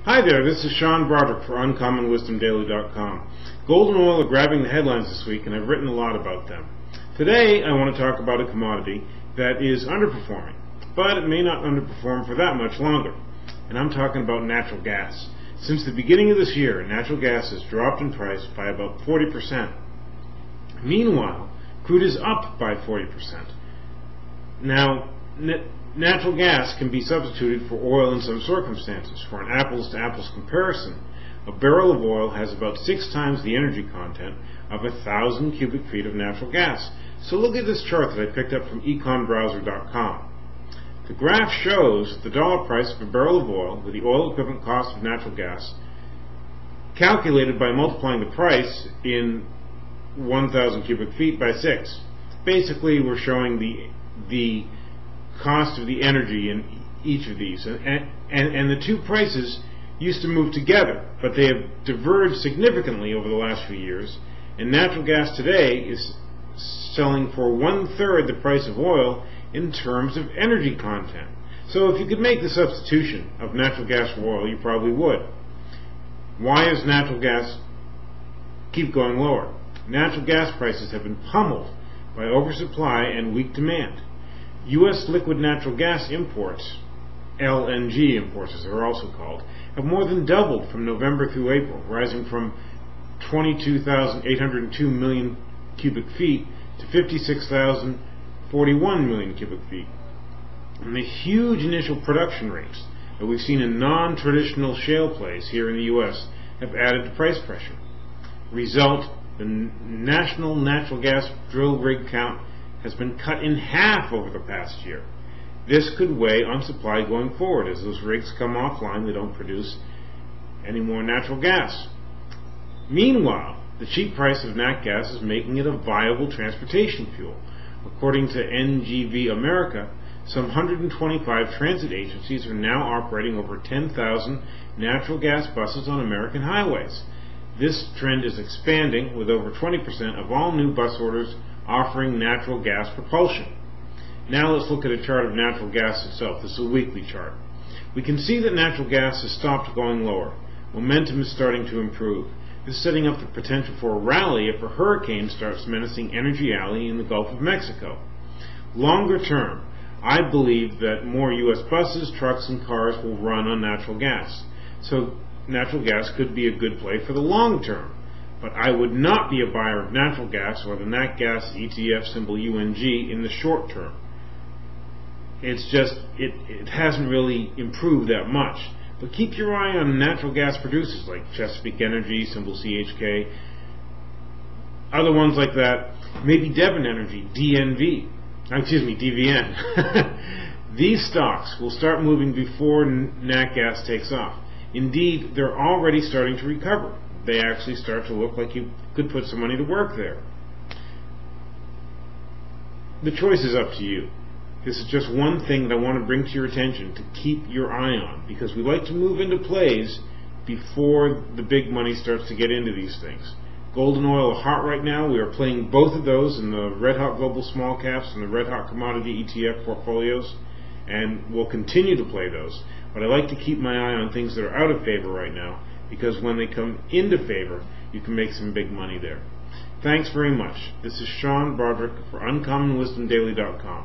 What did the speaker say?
Hi there, this is Sean Brodrick for UncommonWisdomDaily.com. Gold and oil are grabbing the headlines this week, and I've written a lot about them. Today, I want to talk about a commodity that is underperforming, but it may not underperform for that much longer. And I'm talking about natural gas. Since the beginning of this year, natural gas has dropped in price by about 40%. Meanwhile, crude is up by 40%. Now, natural gas can be substituted for oil in some circumstances. For an apples-to-apples comparison, a barrel of oil has about 6 times the energy content of 1,000 cubic feet of natural gas. So look at this chart that I picked up from econbrowser.com. The graph shows the dollar price of a barrel of oil with the oil equivalent cost of natural gas calculated by multiplying the price in 1,000 cubic feet by 6. Basically, we're showing the cost of the energy in each of these, and the two prices used to move together, but they have diverged significantly over the last few years, and natural gas today is selling for 1/3 the price of oil in terms of energy content. So if you could make the substitution of natural gas for oil, you probably would. Why does natural gas keep going lower? Natural gas prices have been pummeled by oversupply and weak demand. U.S. liquid natural gas imports, LNG imports as they're also called, have more than doubled from November through April, rising from 22,802 million cubic feet to 56,041 million cubic feet. And the huge initial production rates that we've seen in non-traditional shale plays here in the U.S. have added to price pressure. Result, the national natural gas drill rig count has been cut in half over the past year. This could weigh on supply going forward. As those rigs come offline, they don't produce any more natural gas. Meanwhile, the cheap price of nat gas is making it a viable transportation fuel. According to NGV America, some 125 transit agencies are now operating over 10,000 natural gas buses on American highways. This trend is expanding, with over 20% of all new bus orders offering natural gas propulsion. Now let's look at a chart of natural gas itself. This is a weekly chart. We can see that natural gas has stopped going lower. Momentum is starting to improve. This is setting up the potential for a rally if a hurricane starts menacing Energy Alley in the Gulf of Mexico. Longer term, I believe that more U.S. buses, trucks, and cars will run on natural gas. So natural gas could be a good play for the long term. But I would not be a buyer of natural gas or the nat gas ETF symbol UNG in the short term. It's just, it hasn't really improved that much. But keep your eye on natural gas producers like Chesapeake Energy, symbol CHK, other ones like that, maybe Devon Energy, DVN. These stocks will start moving before nat gas takes off. Indeed, they're already starting to recover. They actually start to look like you could put some money to work there. The choice is up to you. This is just one thing that I want to bring to your attention to keep your eye on, because we like to move into plays before the big money starts to get into these things. Gold and oil are hot right now. We are playing both of those in the Red Hot Global Small Caps and the Red Hot Commodity ETF portfolios, and we'll continue to play those. But I like to keep my eye on things that are out of favor right now, because when they come into favor, you can make some big money there. Thanks very much. This is Sean Brodrick for UncommonWisdomDaily.com.